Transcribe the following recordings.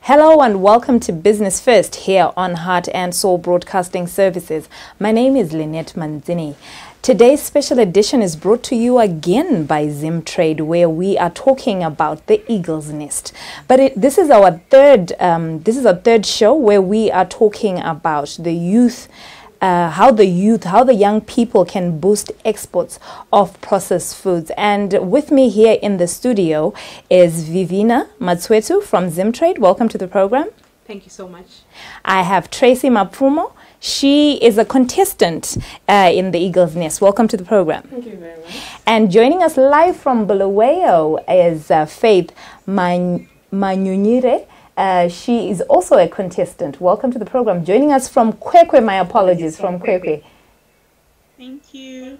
Hello and welcome to Business First here on Heart and Soul Broadcasting Services. My name is Lynette Manzini. Today's special edition is brought to you again by Zim Trade, where we are talking about the eagle's nest. But this is our third show where we are talking about the youth. How the young people can boost exports of processed foods. And with me here in the studio is Vivina Matswetu from Zim Trade. Welcome to the program. Thank you so much. I have Tracy Mapfumo. She is a contestant in the Eagle's Nest. Welcome to the program. Thank you very much. And joining us live from Bulawayo is Faith Manyunyire. She is also a contestant. Welcome to the program. Joining us from Kwekwe, my apologies, from Kwekwe. Thank you.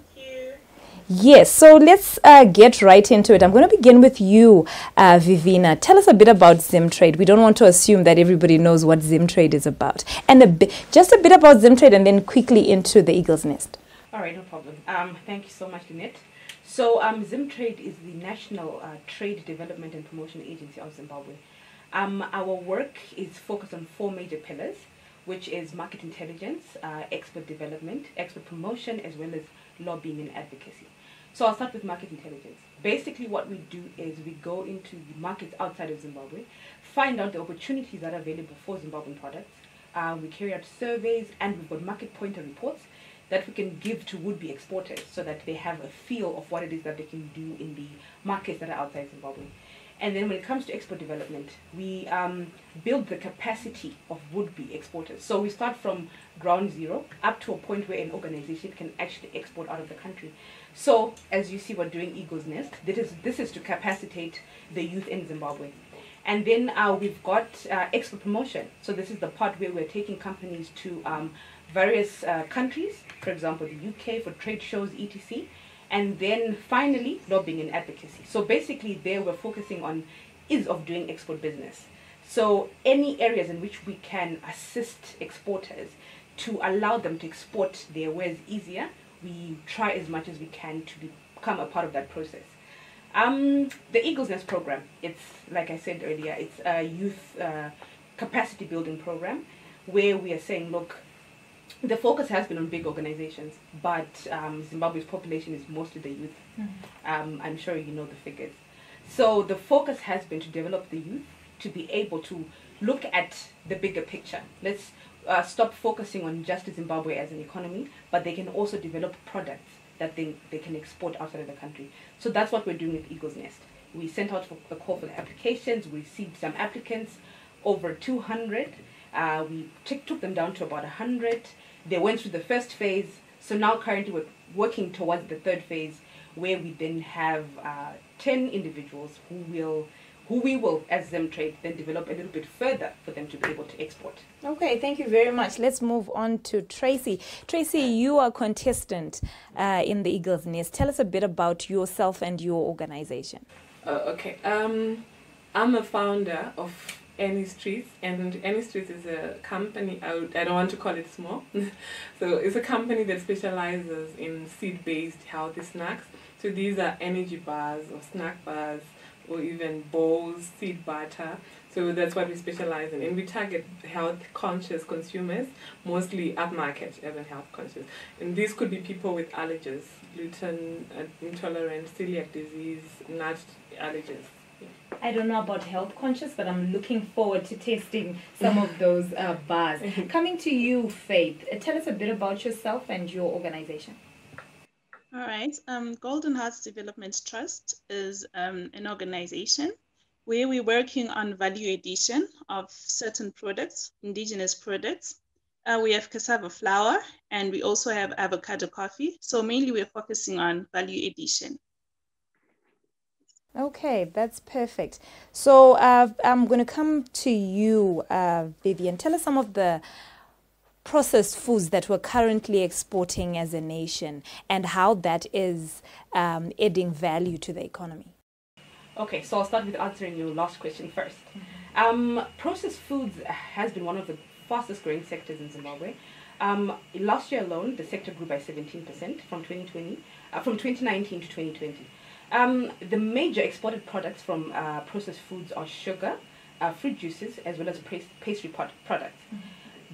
Yes, so let's get right into it. I'm going to begin with you, Vivina. Tell us a bit about Zim Trade. We don't want to assume that everybody knows what Zim Trade is about. And just a bit about Zim Trade and then quickly into the Eagle's Nest. All right, no problem. Thank you so much, Lynette. So Zim Trade is the National Trade Development and Promotion Agency of Zimbabwe. Our work is focused on four major pillars, which is market intelligence, export development, export promotion, as well as lobbying and advocacy. So I'll start with market intelligence. Basically what we do is we go into the markets outside of Zimbabwe, find out the opportunities that are available for Zimbabwean products. We carry out surveys and we've got market pointer reports that we can give to would-be exporters so that they have a feel of what it is that they can do in the markets that are outside Zimbabwe. And then when it comes to export development, we build the capacity of would-be exporters. So we start from ground zero up to a point where an organization can actually export out of the country. So as you see, we're doing Eagle's Nest. This is to capacitate the youth in Zimbabwe. And then we've got export promotion. So this is the part where we're taking companies to various countries, for example, the UK for trade shows, etc. And then finally, lobbying and advocacy. So basically there we're focusing on ease of doing export business. So any areas in which we can assist exporters to allow them to export their wares easier, we try as much as we can to become a part of that process. The Eagle's Nest program, it's like I said earlier, it's a youth capacity building program where we are saying, look, the focus has been on big organizations, but Zimbabwe's population is mostly the youth. I'm sure you know the figures. So the focus has been to develop the youth to be able to look at the bigger picture. Let's stop focusing on just Zimbabwe as an economy, but they can also develop products that they can export outside of the country. So that's what we're doing with Eagle's Nest. We sent out a call for the applications. We received some applicants, over 200. We took them down to about 100. They went through the first phase. So now currently we're working towards the third phase, where we then have 10 individuals who we will, as Zim Trade, then develop a little bit further for them to be able to export. Okay, thank you very much. Let's move on to Tracy. Tracy, you are a contestant in the Eagle's Nest. Tell us a bit about yourself and your organization. Okay. I'm a founder of Any Streets, and Any Streets is a company, I don't want to call it small, so it's a company that specializes in seed-based healthy snacks. So these are energy bars or snack bars or even bowls, seed butter. So that's what we specialize in, and we target health-conscious consumers, mostly upmarket, urban health-conscious. And these could be people with allergies, gluten intolerant, celiac disease, nut allergies. I don't know about health conscious, but I'm looking forward to tasting some of those bars. Coming to you, Faith, tell us a bit about yourself and your organization. All right. Golden Hearts Development Trust is an organization where we're working on value addition of certain products, indigenous products. We have cassava flour and we also have avocado coffee. So mainly we're focusing on value addition. Okay, that's perfect. So I'm going to come to you, Vivian. Tell us some of the processed foods that we're currently exporting as a nation and how that is adding value to the economy. Okay, so I'll start with answering your last question first. Processed foods has been one of the fastest growing sectors in Zimbabwe. Last year alone, the sector grew by 17% from 2019 to 2020. The major exported products from processed foods are sugar, fruit juices as well as pastry products.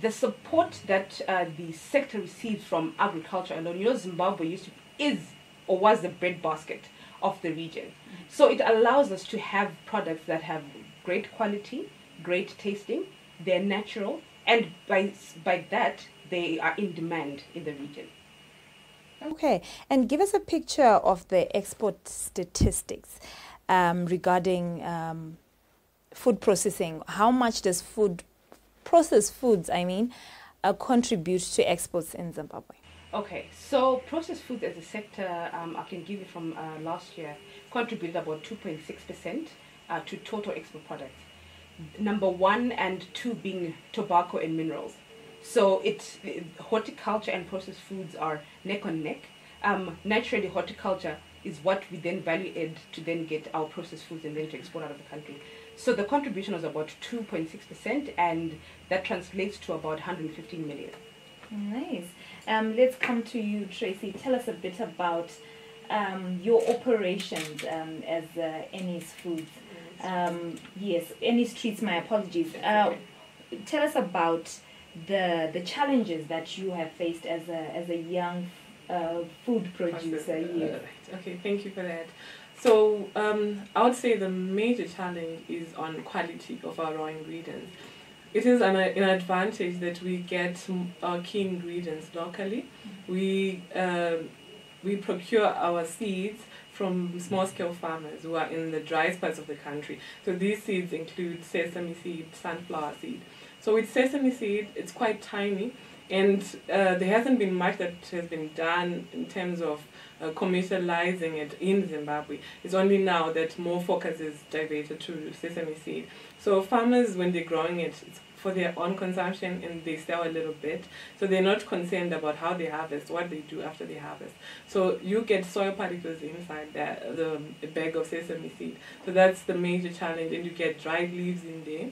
The support that the sector receives from agriculture alone, Zimbabwe was the breadbasket of the region. So it allows us to have products that have great quality, great tasting, they're natural, and by that, they are in demand in the region. Okay, and give us a picture of the export statistics regarding food processing. How much does processed foods, contribute to exports in Zimbabwe? Okay, so processed foods as a sector, I can give you from last year, contributed about 2.6% to total export products. Number 1 and 2 being tobacco and minerals. So horticulture and processed foods are neck and neck. Naturally, horticulture is what we then value add to then get our processed foods and then to export out of the country. So the contribution was about 2.6%, and that translates to about 115 million. Nice. Let's come to you, Tracy. Tell us a bit about your operations as Ennis Foods. Yes, Ennis Treats, my apologies. Tell us about the challenges that you have faced as a young food producer. Yes. Okay, thank you for that. So I would say the major challenge is on quality of our raw ingredients. It is an advantage that we get our key ingredients locally. We procure our seeds from small-scale farmers who are in the driest parts of the country. So these seeds include sesame seed, sunflower seed. So with sesame seed, it's quite tiny, and there hasn't been much that has been done in terms of commercializing it in Zimbabwe. It's only now that more focus is diverted to sesame seed. So farmers, when they're growing it, it's for their own consumption, and they sell a little bit. So they're not concerned about how they harvest, what they do after they harvest. So you get soil particles inside the bag of sesame seed. So that's the major challenge, and you get dried leaves in there.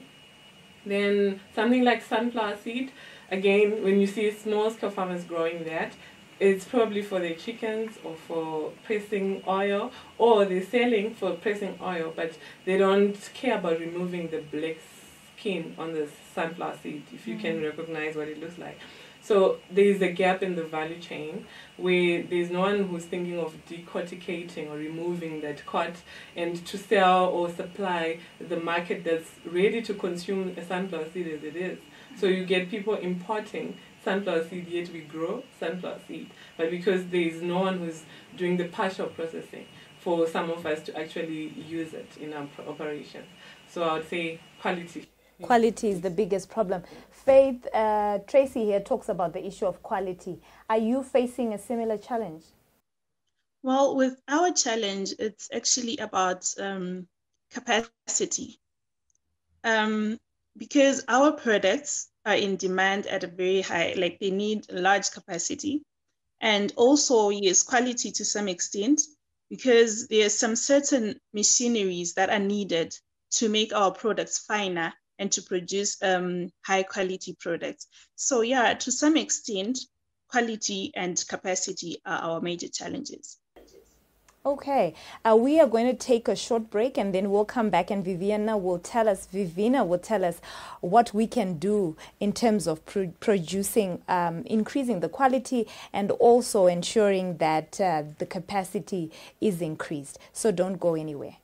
Then something like sunflower seed, again, when you see small-scale farmers growing that, it's probably for their chickens or for pressing oil, or they're selling for pressing oil, but they don't care about removing the black skin on the sunflower seed, if you can recognize what it looks like. So there's a gap in the value chain where there's no one who's thinking of decorticating or removing that cot and to sell or supply the market that's ready to consume a sunflower seed as it is. So you get people importing sunflower seed, yet we grow sunflower seed. But because there's no one who's doing the partial processing for some of us to actually use it in our operations. So I would say quality. Quality is the biggest problem. Faith, Tracy here talks about the issue of quality. Are you facing a similar challenge? Well, with our challenge, it's actually about capacity. Because our products are in demand at a very high, like they need a large capacity. And also, yes, quality to some extent, because there's some certain machineries that are needed to make our products finer and to produce high quality products. So yeah, to some extent, quality and capacity are our major challenges. Okay, we are going to take a short break, and then we'll come back, and Vivina will tell us what we can do in terms of producing, increasing the quality and also ensuring that the capacity is increased. So don't go anywhere.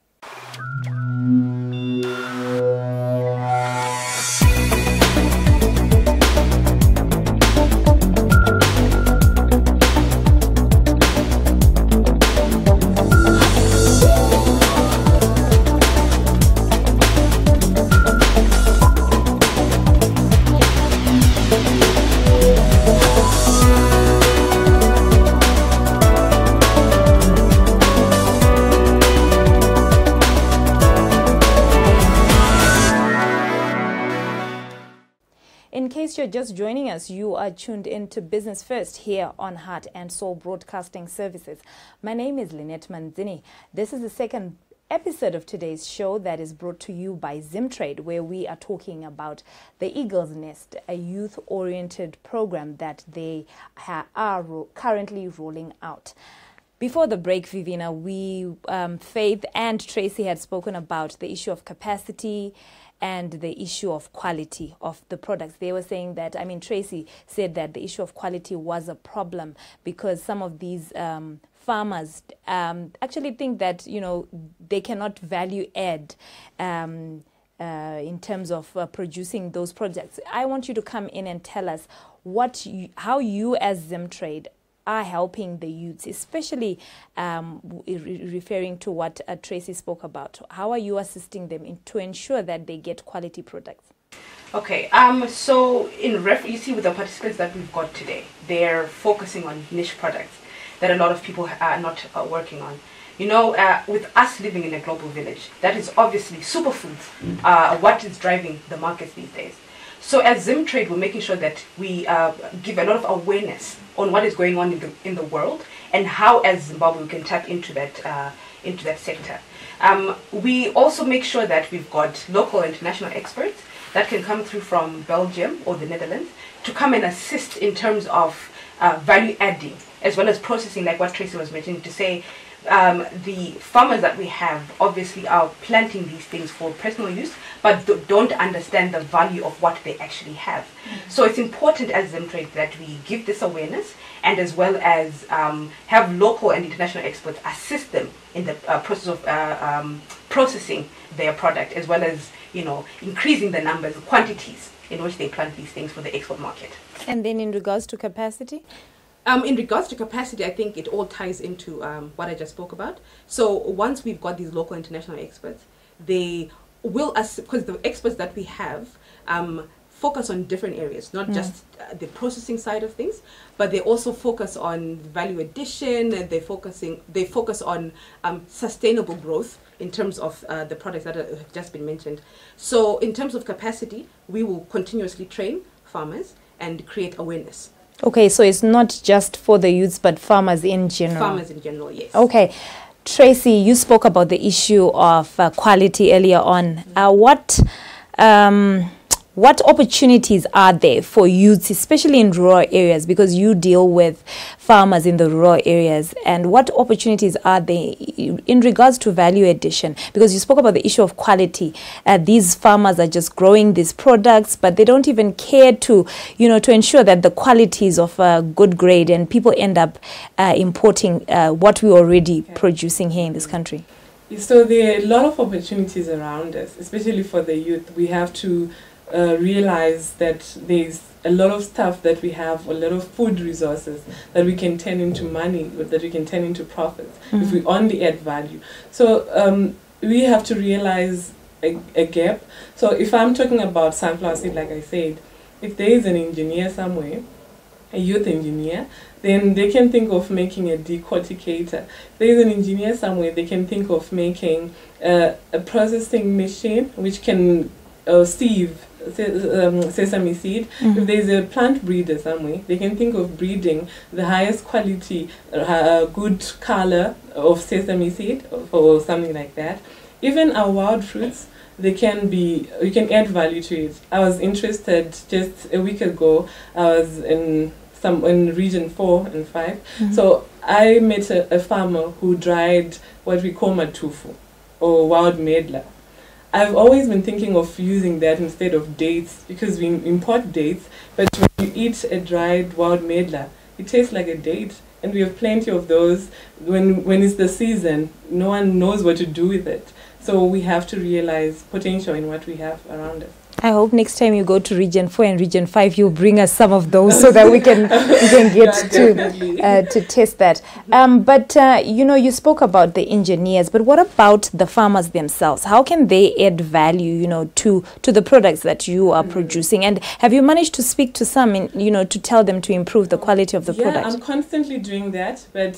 In case you're just joining us, you are tuned into Business First here on Heart and Soul Broadcasting Services. My name is Lynette Manzini. This is the second episode of today's show that is brought to you by Zimtrade, where we are talking about the Eagle's Nest, a youth-oriented program that they are currently rolling out. Before the break, Vivina, Faith and Tracy had spoken about the issue of capacity and the issue of quality of the products. They were saying that, Tracy said that the issue of quality was a problem because some of these farmers actually think that, they cannot value add in terms of producing those projects. I want you to come in and tell us how you as Zimtrade are helping the youths, especially referring to what Tracy spoke about. How are you assisting them to ensure that they get quality products? Okay, so you see with the participants that we've got today, they're focusing on niche products that a lot of people are not working on. With us living in a global village, that is obviously superfoods, what is driving the markets these days. So as Zimtrade, we're making sure that we give a lot of awareness on what is going on in the world and how, as Zimbabwe, we can tap into that sector. We also make sure that we've got local and international experts that can come through from Belgium or the Netherlands to come and assist in terms of value adding, as well as processing, like what Tracy was mentioning, to say the farmers that we have obviously are planting these things for personal use, but don't understand the value of what they actually have. So it's important as Zimtrade that we give this awareness, and as well as have local and international experts assist them in the process of processing their product, as well as increasing the numbers, quantities in which they plant these things for the export market. And then in regards to capacity? In regards to capacity, I think it all ties into what I just spoke about. So once we've got these local international experts, they will, because the experts that we have focus on different areas, not just the processing side of things, but they also focus on value addition, and they focus on sustainable growth in terms of the products that have just been mentioned. So in terms of capacity, we will continuously train farmers and create awareness. Okay, so it's not just for the youths, but farmers in general. Farmers in general, yes. Okay. Tracy, you spoke about the issue of quality earlier on. What opportunities are there for youths, especially in rural areas, because you deal with farmers in the rural areas, and what opportunities are there in regards to value addition? Because you spoke about the issue of quality. These farmers are just growing these products, but they don't even care to ensure that the quality is of a good grade, and people end up importing what we're already producing here in this country. So there are a lot of opportunities around us, especially for the youth. We have to realize that there's a lot of stuff that we have, a lot of food resources that we can turn into money, that we can turn into profits if we only add value. So we have to realize a gap. So if I'm talking about sunflower seed, like I said, if there is an engineer somewhere, a youth engineer, then they can think of making a decorticator. If there is an engineer somewhere, they can think of making a processing machine which can sieve sesame seed. If there's a plant breeder somewhere, they can think of breeding the highest quality, good color of sesame seed or something like that. Even our wild fruits, you can add value to it. I was interested just a week ago. I was in region 4 and 5. So I met a farmer who dried what we call matufu or wild medlar. I've always been thinking of using that instead of dates, because we import dates, but when you eat a dried wild medlar, it tastes like a date, and we have plenty of those. When it's the season, no one knows what to do with it. So we have to realize potential in what we have around us. I hope next time you go to Region 4 and Region 5, you'll bring us some of those so that we can get to test that. But you spoke about the engineers, but what about the farmers themselves? How can they add value, to the products that you are producing? And have you managed to speak to some, to tell them to improve the quality of the product? Yeah, I'm constantly doing that, but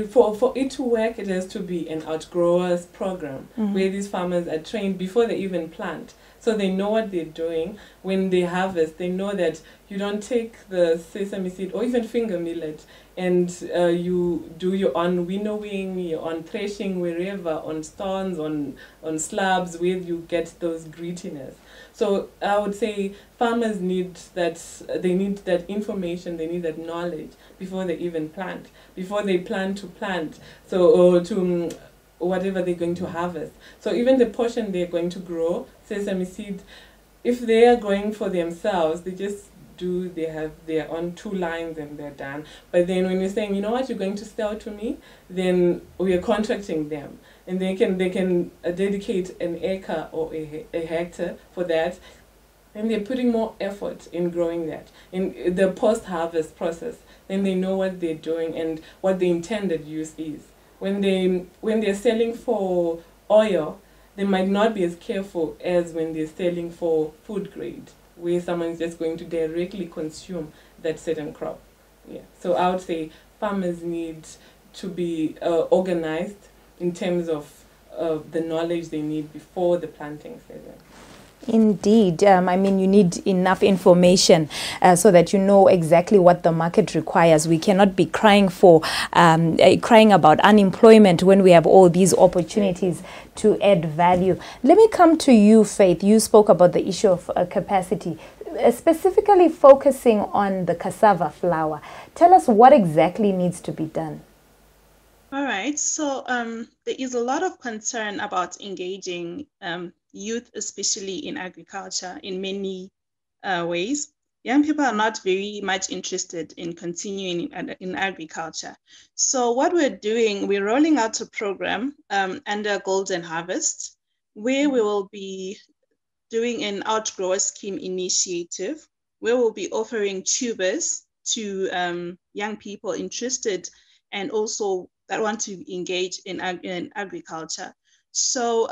for it to work, it has to be an outgrowers program where these farmers are trained before they even plant. So they know what they're doing. When they harvest, they know that you don't take the sesame seed or even finger millet and you do your own winnowing, your own threshing wherever, on stones, on slabs, where you get those grittiness. So I would say farmers need that, they need that information, they need that knowledge before they even plant, before they plan to plant, so or to whatever they're going to harvest. So even the portion they're going to grow, sesame seed, if they are going for themselves, they just they have their own 2 lines and they're done. But then when you're saying, you know what, you're going to sell to me, then we are contracting them. And they can dedicate an acre or a hectare for that. And they're putting more effort in growing that. In the post-harvest process, then they know what they're doing and what the intended use is. When they're selling for oil, they might not be as careful as when they're selling for food grade, where someone's just going to directly consume that certain crop. Yeah. So I would say farmers need to be organized in terms of the knowledge they need before the planting season. Indeed. I mean, you need enough information so that you know exactly what the market requires. We cannot be crying about unemployment when we have all these opportunities to add value. Let me come to you, Faith. You spoke about the issue of capacity, specifically focusing on the cassava flour. Tell us what exactly needs to be done. All right, so there is a lot of concern about engaging youth, especially in agriculture, in many ways. Young people are not very much interested in continuing in agriculture. So what we're doing, we're rolling out a program under Golden Harvest, where we will be doing an outgrower scheme initiative, where we'll be offering tubers to young people interested and also that want to engage in agriculture. So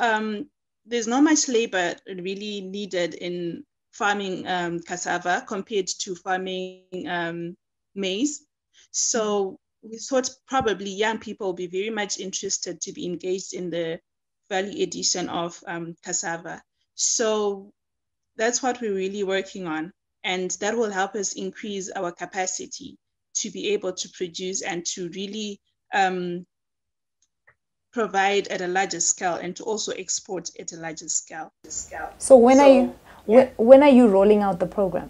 there's not much labor really needed in farming cassava compared to farming maize. So we thought probably young people will be very much interested to be engaged in the value addition of cassava. So that's what we're really working on. And that will help us increase our capacity to be able to produce and to really provide at a larger scale and to also export at a larger scale. So when are you rolling out the program?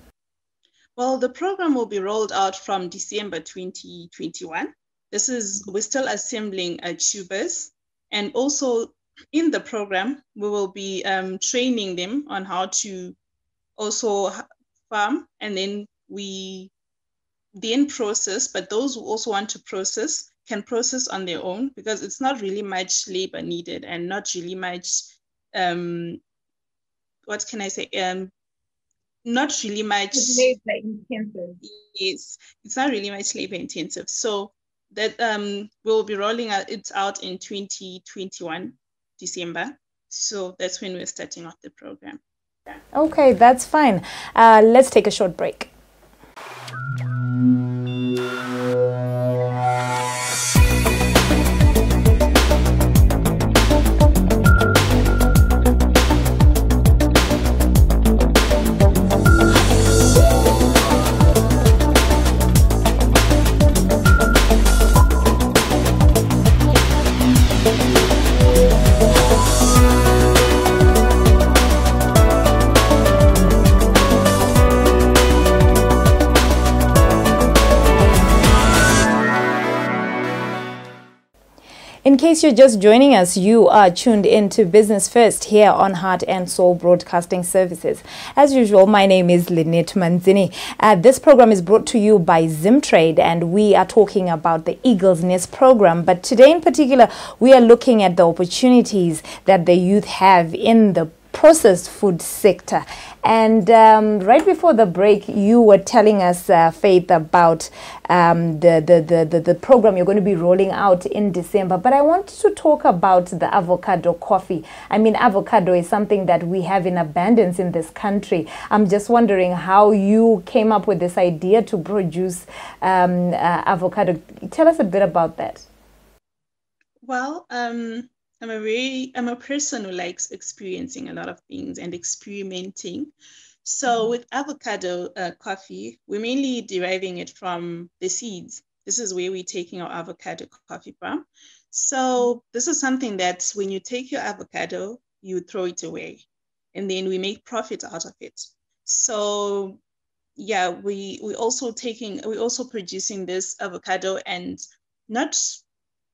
Well, the program will be rolled out from December 2021. We're still assembling tubers, and also in the program we will be training them on how to also farm, and then we process, but those who also want to process can process on their own because it's not really much labor needed and not really much, what can I say? Not really much labor intensive. Yes, it's not really much labor intensive. So that we'll be rolling it out in 2021, December. So that's when we're starting off the program. Okay, that's fine. Let's take a short break. In case you're just joining us, you are tuned into Business First here on Heart and Soul Broadcasting Services. As usual, my name is Lynette Manzini. This program is brought to you by Zimtrade, and we are talking about the Eagle's Nest program. But today in particular, we are looking at the opportunities that the youth have in the processed food sector. And right before the break, you were telling us, Faith, about the program you're going to be rolling out in December. But I want to talk about the avocado coffee. I mean, avocado is something that we have in abundance in this country. I'm just wondering how you came up with this idea to produce avocado. Tell us a bit about that. Well, I'm a person who likes experiencing a lot of things and experimenting. So with avocado coffee, we're mainly deriving it from the seeds. This is where we're taking our avocado coffee from. So this is something that when you take your avocado, you throw it away, and then we make profit out of it. So yeah, we're also producing this avocado, and not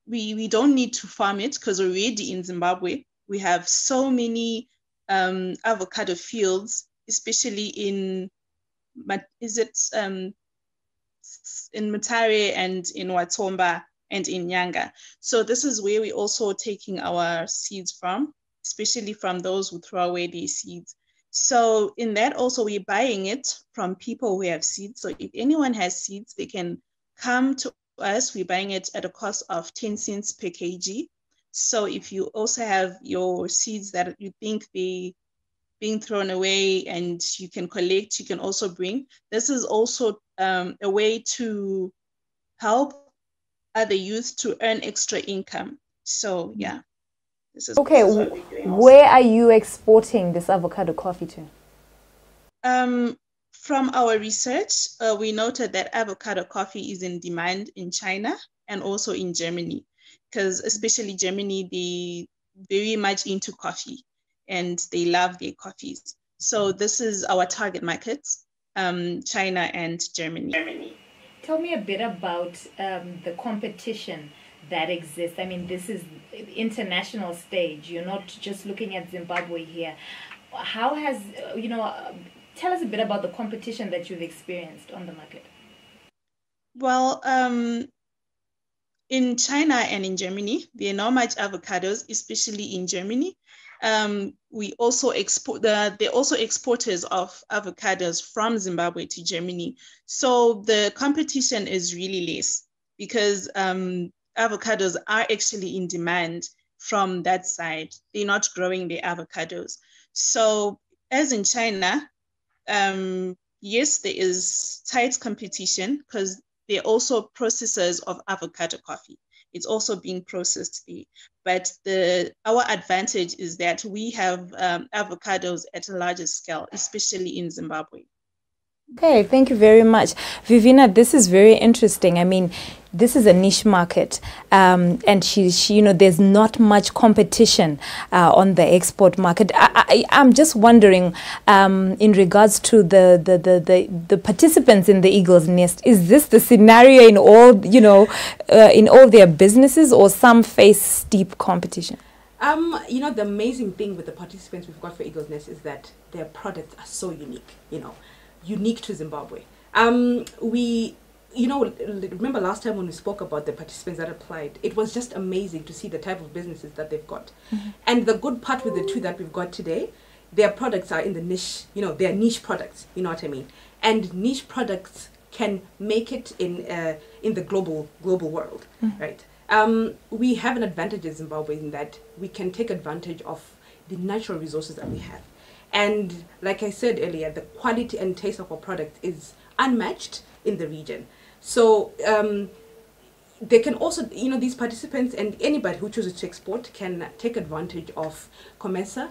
we don't need to farm it because already in Zimbabwe we have so many avocado fields, especially in in Mutare and in Watomba and in Nyanga. So this is where we're also taking our seeds from, especially from those who throw away their seeds. So in that also we're buying it from people who have seeds. So if anyone has seeds, they can come to us. We're buying it at a cost of 10 cents per kg. So if you also have your seeds that you think they being thrown away and you can collect, you can also bring. This is also a way to help other youth to earn extra income. So yeah, Okay, this is what we're doing also. Where are you exporting this avocado coffee to? From our research, we noted that avocado coffee is in demand in China and also in Germany, because especially Germany, they very much into coffee and they love their coffees. So this is our target markets, China and Germany. Tell me a bit about the competition that exists. I mean, this is international stage. You're not just looking at Zimbabwe here. How has, tell us a bit about the competition that you've experienced on the market. Well, in China and in Germany, there are not much avocados, especially in Germany. We also they're also exporters of avocados from Zimbabwe to Germany. So the competition is really less because avocados are actually in demand from that side. They're not growing the avocados. So as in China, yes, there is tight competition because they're also processors of avocado coffee. It's also being processed there. But our advantage is that we have avocados at a larger scale, especially in Zimbabwe. Okay, thank you very much. Vivina, this is very interesting. I mean, this is a niche market, and there's not much competition on the export market. I'm just wondering, in regards to the participants in the Eagle's Nest, is this the scenario in all, in all their businesses, or some face steep competition? The amazing thing with the participants we've got for Eagle's Nest is that their products are so unique, unique to Zimbabwe. Remember last time when we spoke about the participants that applied, it was just amazing to see the type of businesses that they've got. Mm-hmm. And the good part with the two that we've got today, their products are in the niche, they're niche products, you know what I mean? And niche products can make it in the global world, mm-hmm. right? We have an advantage in Zimbabwe in that we can take advantage of the natural resources that we have. And like I said earlier, the quality and taste of our product is unmatched in the region. So they can also, these participants and anybody who chooses to export can take advantage of COMESA.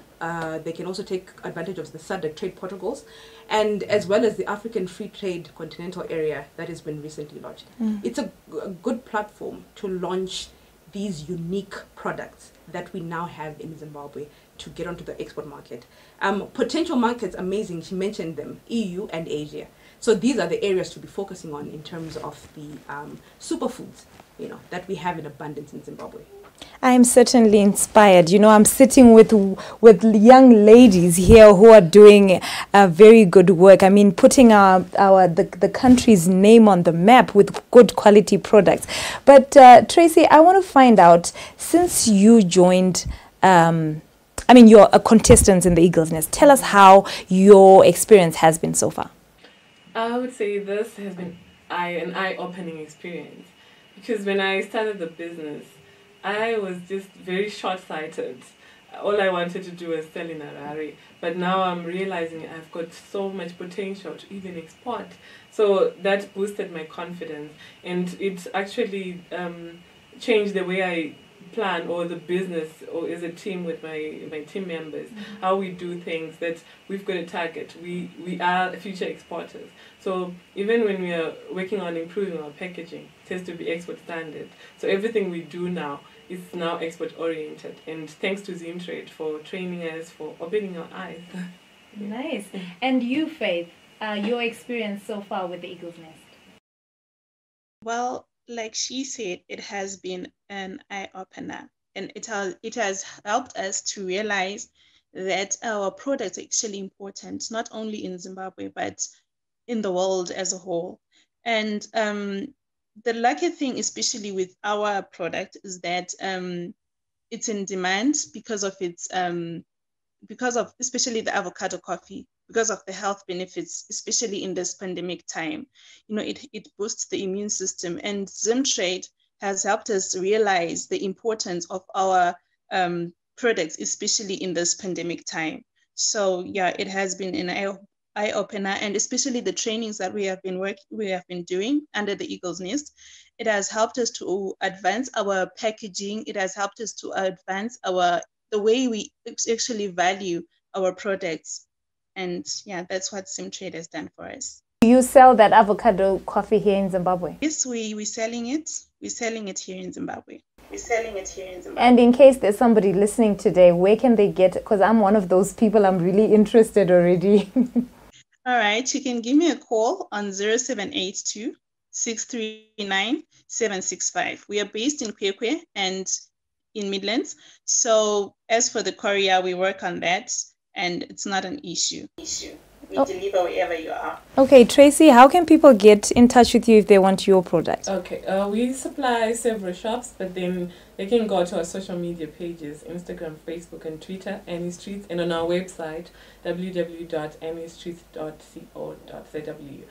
They can also take advantage of the SADC trade protocols, and as well as the African Free Trade Continental Area that has been recently launched. Mm. It's a good platform to launch these unique products that we now have in Zimbabwe to get onto the export market. Potential markets, amazing, she mentioned them, EU and Asia. So these are the areas to be focusing on in terms of the superfoods, that we have in abundance in Zimbabwe. I am certainly inspired. I'm sitting with young ladies here who are doing very good work. I mean, putting the country's name on the map with good quality products. But Tracy, I want to find out, since you joined, you're a contestant in the Eagle's Nest. Tell us how your experience has been so far. I would say this has been an eye-opening experience, because when I started the business, I was just very short-sighted. All I wanted to do was sell in Harare, but now I'm realizing I've got so much potential to even export. So that boosted my confidence, and it actually changed the way I plan, or the business, or as a team with my team members, how we do things, that we've got a target. We are future exporters. So even when we are working on improving our packaging, it has to be export standard. So everything we do now is now export oriented. And thanks to Zimtrade for training us, for opening our eyes. Nice. And you, Faith, your experience so far with the Eagle's Nest? Well, like she said, it has been an eye-opener, and it has helped us to realize that our products are actually important, not only in Zimbabwe, but in the world as a whole. And the lucky thing, especially with our product, is that it's in demand because of its especially the avocado coffee, because of the health benefits, especially in this pandemic time. You know, it boosts the immune system, and Zimtrade has helped us realize the importance of our products, especially in this pandemic time. So yeah, it has been an eye-opener, and especially the trainings that we have been doing under the Eagle's Nest. It has helped us to advance our packaging. It has helped us to advance the way we actually value our products. And yeah, that's what Zimtrade has done for us. Do you sell that avocado coffee here in Zimbabwe? Yes, we're selling it. We're selling it here in Zimbabwe. And in case there's somebody listening today, where can they get it? Because I'm one of those people, I'm really interested already. All right, you can give me a call on 0782 639 765. We are based in Kwekwe and in Midlands. So as for the courier, we work on that, and it's not an issue. We deliver wherever you are. Okay, Tracy, how can people get in touch with you if they want your product? Okay, we supply several shops, but then they can go to our social media pages, Instagram, Facebook, and Twitter, Any Streets, and on our website, www.anystreets.co.zw.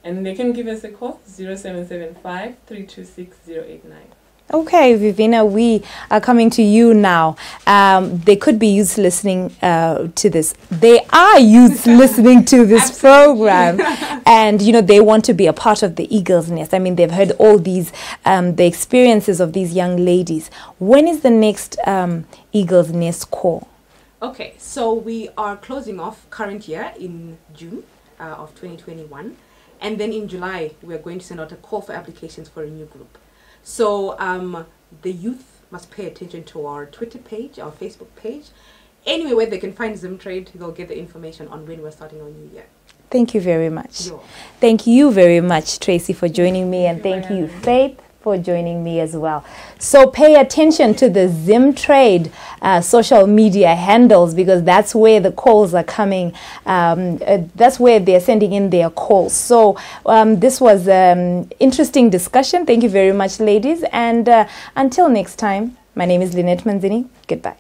And they can give us a call, 0775 326 089. Okay, Vivina, we are coming to you now. There could be youths listening to this. They are youths listening to this program, and you know they want to be a part of the Eagle's Nest. I mean, they've heard all these the experiences of these young ladies. When is the next Eagle's Nest call? Okay, so we are closing off current year in June of 2021, and then in July we are going to send out a call for applications for a new group. So the youth must pay attention to our Twitter page, our Facebook page. Anywhere where they can find Zimtrade, they'll get the information on when we're starting our new year. Thank you very much. You're Thank you very much, Tracy, for joining me, and thank you, Faith, for joining me as well. So pay attention to the Zimtrade social media handles, because that's where the calls are coming. That's where they're sending in their calls. So this was an interesting discussion. Thank you very much, ladies. And until next time, my name is Lynette Manzini. Goodbye.